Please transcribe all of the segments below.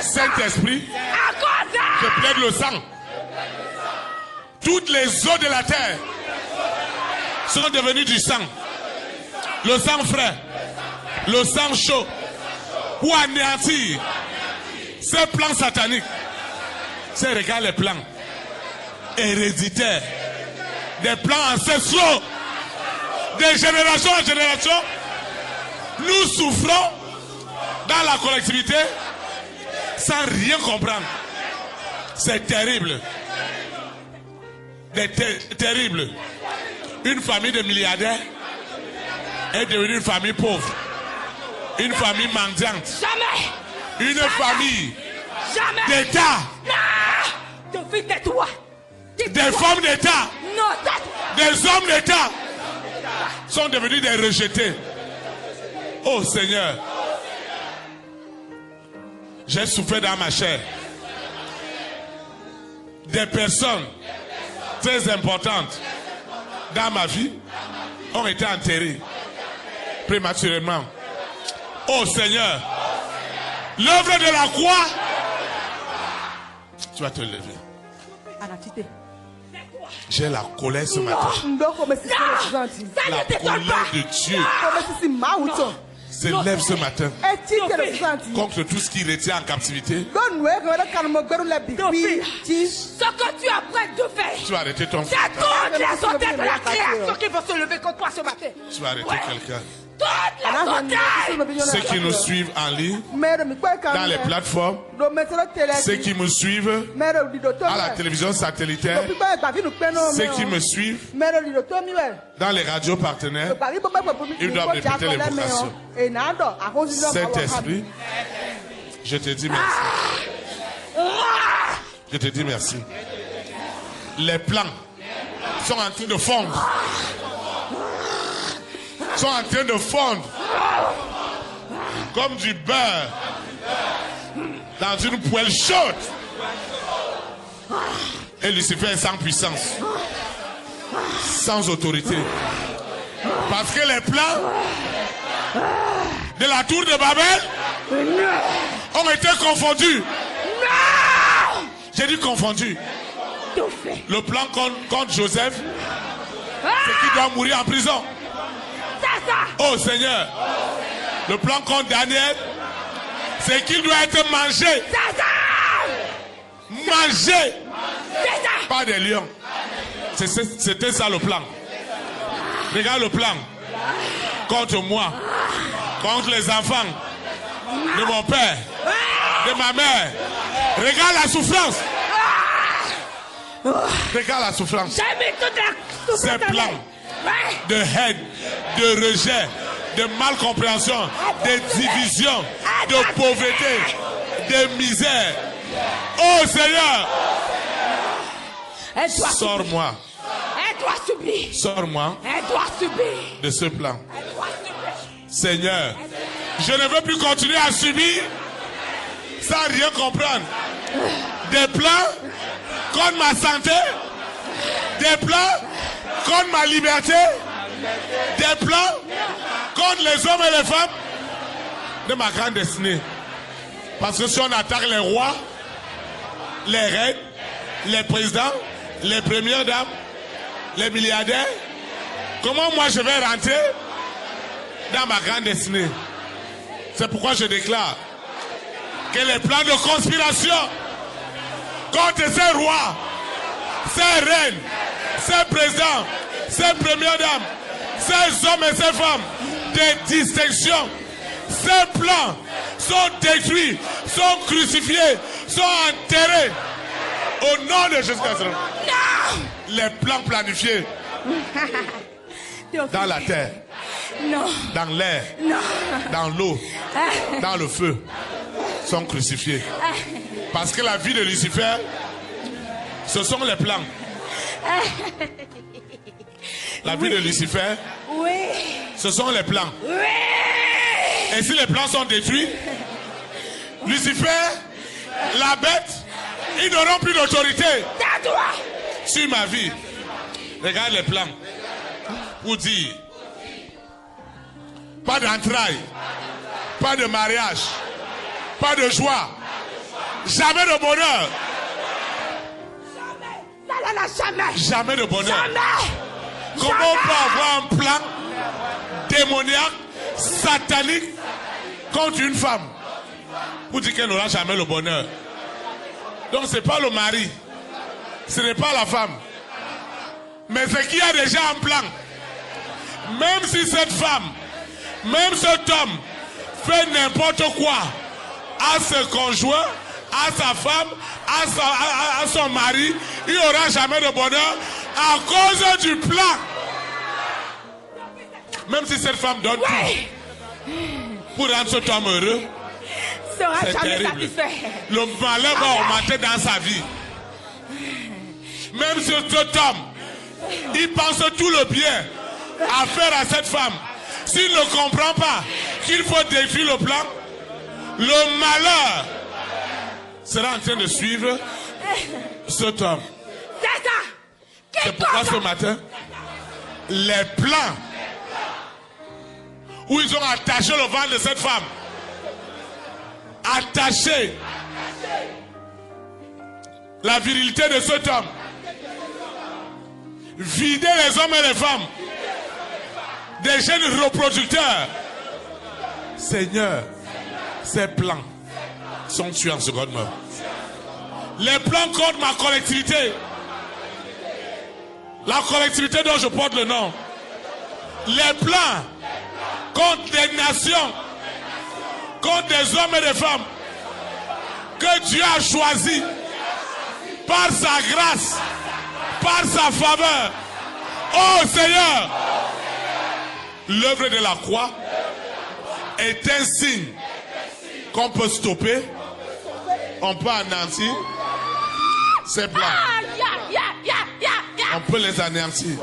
Saint-Esprit, je plaide le sang. Toutes les eaux de la terre sont devenues du sang. Le sang frais, le sang chaud, pour anéantir ces plans sataniques. C'est regarde les plans héréditaires, des plans ancestraux, de génération en génération. Nous souffrons dans la collectivité sans rien comprendre. C'est terrible. Terrible. Une famille de milliardaires est devenue une famille pauvre. Une famille mendiante. Jamais. Une famille d'État. Non. Tais-toi. Des femmes d'État. Non, des hommes d'État sont devenus des rejetés. Oh Seigneur, j'ai souffert dans ma chair. Des personnes très importantes dans ma vie ont été enterrées prématurément. Oh Seigneur, l'œuvre de la croix, tu vas te lever. J'ai la colère ce matin. La colère de Dieu se lève ce matin contre tout ce qui retient en captivité. Ce que tu as prêt de faire, tu vas arrêter ton c'est toutes les hôtels de la création qui vont se lever contre toi ce matin. Tu vas arrêter quelqu'un. Toutes les hôtels. Ceux qui nous suivent en ligne, dans les plateformes, ceux qui me suivent à la télévision satellitaire, ceux qui me suivent dans les radios partenaires, ils doivent répéter l'évocation. Saint-Esprit, je te dis merci. Je te dis merci. Les plans sont en train de fondre. Sont en train de fondre comme du beurre dans une poêle chaude. Et Lucifer est sans puissance, sans autorité. Parce que les plans de la tour de Babel ont été confondus. J'ai dit confondus. Le plan contre Joseph, c'est qu'il doit mourir en prison. Oh Seigneur, le plan contre Daniel, c'est qu'il doit être mangé. Mangé par des lions. C'était ça le plan. Regarde le plan contre moi, contre les enfants de mon père, de ma mère. Regarde la souffrance. Regarde la souffrance. Ces plans de haine, de rejet, de malcompréhension, de division, de pauvreté, de misère. Oh Seigneur, sors-moi. Sors-moi de ce plan. Seigneur, je ne veux plus continuer à subir sans rien comprendre. Des plans contre ma santé, des plans contre ma liberté, des plans contre les hommes et les femmes de ma grande destinée. Parce que si on attaque les rois, les reines, les présidents, les premières dames, les milliardaires, comment moi je vais rentrer dans ma grande destinée? C'est pourquoi je déclare que les plans de conspiration contre ces rois, ces reines, ces présidents, ces premières dames, ces hommes et ces femmes de distinction, ces plans sont détruits, sont crucifiés, sont enterrés au nom de Jésus-Christ. Les plans planifiés dans la terre, dans l'air, dans l'eau, dans le feu sont crucifiés. Parce que la vie de Lucifer, ce sont les plans. La vie de Lucifer, ce sont les plans. Et si les plans sont détruits, Lucifer, la bête, ils n'auront plus d'autorité sur ma vie. Regarde les plans pour dire pas d'entrailles, pas de mariage, pas de joie, Jamais de bonheur. Jamais. Jamais de bonheur. Jamais. Comment on peut avoir un plan démoniaque, satanique contre une femme pour dire qu'elle n'aura jamais le bonheur? Donc ce n'est pas le mari, ce n'est pas la femme, mais c'est qu'il y a déjà un plan. Même si cette femme, même cet homme fait n'importe quoi à ce conjoint, à sa femme, à son mari, il n'y aura jamais de bonheur à cause du plan. Même si cette femme donne tout pour rendre cet homme heureux, c'est terrible. Le malheur va augmenter dans sa vie. Même si cet homme, il pense tout le bien à faire à cette femme, s'il ne comprend pas qu'il faut détruire le plan, le malheur sera en train de suivre cet homme. C'est pourquoi ce matin, les plans où ils ont attaché le ventre de cette femme, attaché la virilité de cet homme, vider les hommes et les femmes des jeunes reproducteurs. Seigneur, ces plans sont tués en seconde main. Les plans contre ma collectivité, la collectivité dont je porte le nom, les plans contre des nations, contre des hommes et des femmes que Dieu a choisis par sa grâce, par sa faveur. Oh Seigneur, l'œuvre de la croix est un signe qu'on peut stopper, on peut anéantir ces plans. On peut les anéantir.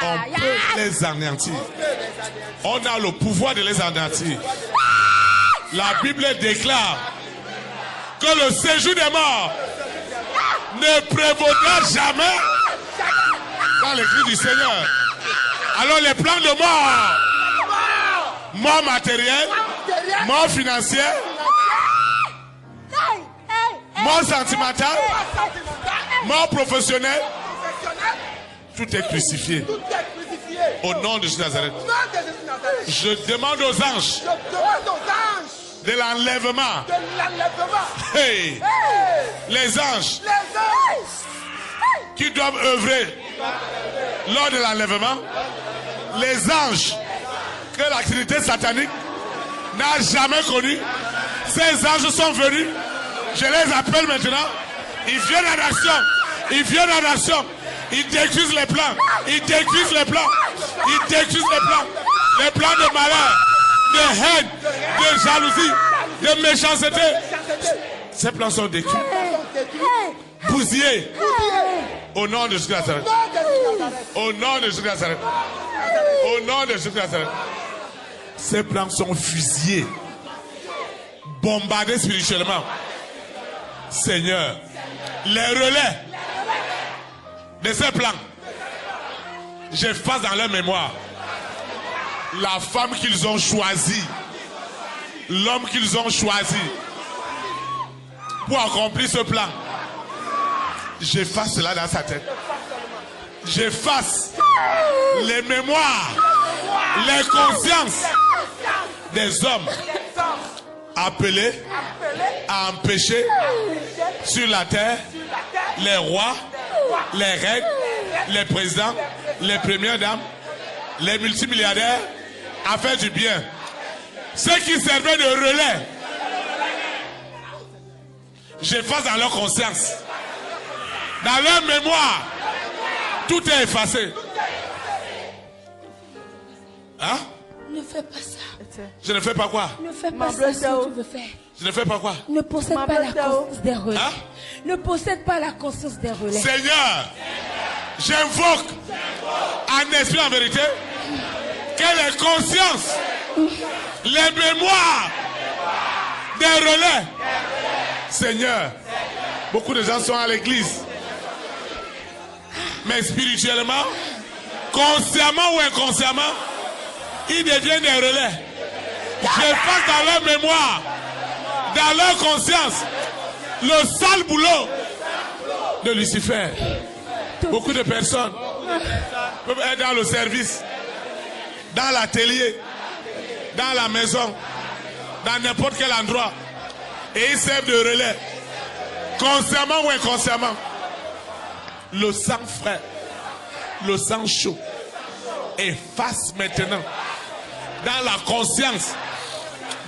On peut les anéantir. On a le pouvoir de les anéantir. La Bible déclare que le séjour des morts ne prévaudra jamais dans l'écrit du Seigneur. Alors les plans de mort, mort matérielle, mort financière, mort sentimentale, mort professionnelle, tout est crucifié. Au nom de Jésus de Nazareth. Je demande aux anges de l'enlèvement. Hey. Les anges qui doivent œuvrer lors de l'enlèvement. Les anges que l'activité satanique n'a jamais connu. Ces anges sont venus. Je les appelle maintenant. Ils viennent en action. Ils viennent en action. Ils détruisent les plans. Ils détruisent les plans. Ils détruisent les plans. Les plans de malheur, de haine, de jalousie, de méchanceté. Ces plans sont détruits. Bousillés. Au nom de Jésus de Nazareth. Au nom de Jésus de Nazareth. Au nom de Jésus de Nazareth. Ces plans sont fusillés. Bombardés spirituellement. Seigneur, les relais de ces plans, j'efface dans leur mémoire la femme qu'ils ont choisie, l'homme qu'ils ont choisi pour accomplir ce plan. J'efface cela dans sa tête. J'efface les mémoires, les consciences des hommes appelés à empêcher sur la terre les rois, les reines, les présidents, les premières dames, les multimilliardaires à faire du bien. Ceux qui servaient de relais, j'efface dans leur conscience, dans leur mémoire, tout est effacé. Hein? Ne fais pas ça. Je ne fais pas quoi? Ne fais pas ça si tu veux faire. Je ne fais pas quoi? Ne possède pas la conscience des relais. Hein? Ne possède pas la conscience des relais. Seigneur, j'invoque en esprit en vérité que les consciences, les mémoires des relais. Seigneur, beaucoup de gens sont à l'église, mais spirituellement, consciemment ou inconsciemment, ils deviennent des relais. J'efface dans leur mémoire dans leur conscience le sale boulot de Lucifer. Beaucoup de personnes peuvent être dans le service, dans l'atelier, dans la maison, dans n'importe quel endroit, et ils servent de relais, consciemment ou inconsciemment. Le sang frais, le sang chaud efface maintenant dans la conscience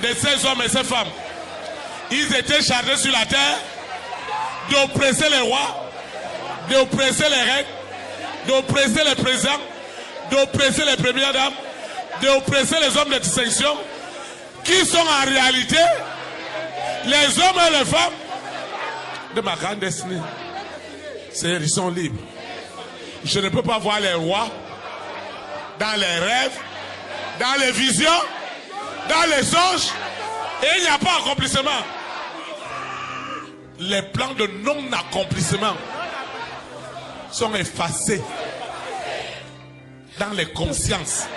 de ces hommes et ces femmes. Ils étaient chargés sur la terre d'oppresser les rois, d'oppresser les reines, d'oppresser les présidents, d'oppresser les premières dames, d'oppresser les hommes de distinction, qui sont en réalité les hommes et les femmes de ma grande destinée. Seigneur, ils sont libres. Je ne peux pas voir les rois dans les rêves, dans les visions, dans les songes, et il n'y a pas accomplissement. Les plans de non-accomplissement sont effacés dans les consciences,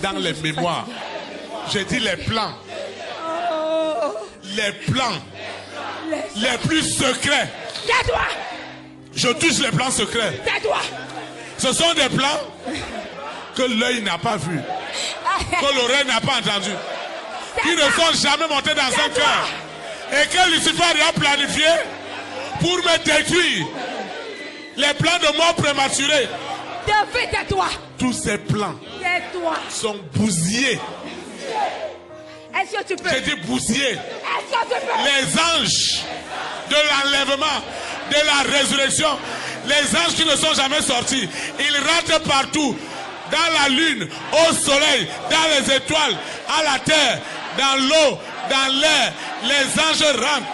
dans les mémoires. J'ai dit les plans les plus secrets. Tais-toi! Je touche les plans secrets. Tais-toi! Ce sont des plans que l'œil n'a pas vu, que l'oreille n'a pas entendu, qui ne sont jamais montés dans un cœur, et que Lucifer a planifié pour me détruire. Les plans de mort prématurée. David, tais-toi! Tous ces plans Tais-toi! sont bousillés. Est-ce que tu peux? J'ai dit bousillés. Est-ce que tu peux? Les anges de l'enlèvement, de la résurrection, les anges qui ne sont jamais sortis, ils rentrent partout, dans la lune, au soleil, dans les étoiles, à la terre, dans l'eau, dans l'air. Les anges rentrent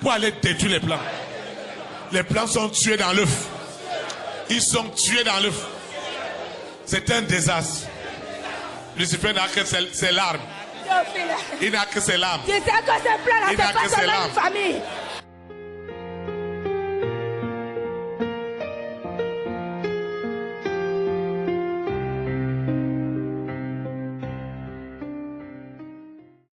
pour aller détruire les plans. Les plans sont tués dans l'œuf. Ils sont tués dans l'œuf. C'est un désastre. Lucifer n'a que ses larmes. Il n'a que ses larmes. Tu sais que ce plan-là, Il n'a c'est pas que ses seulement larmes. une famille.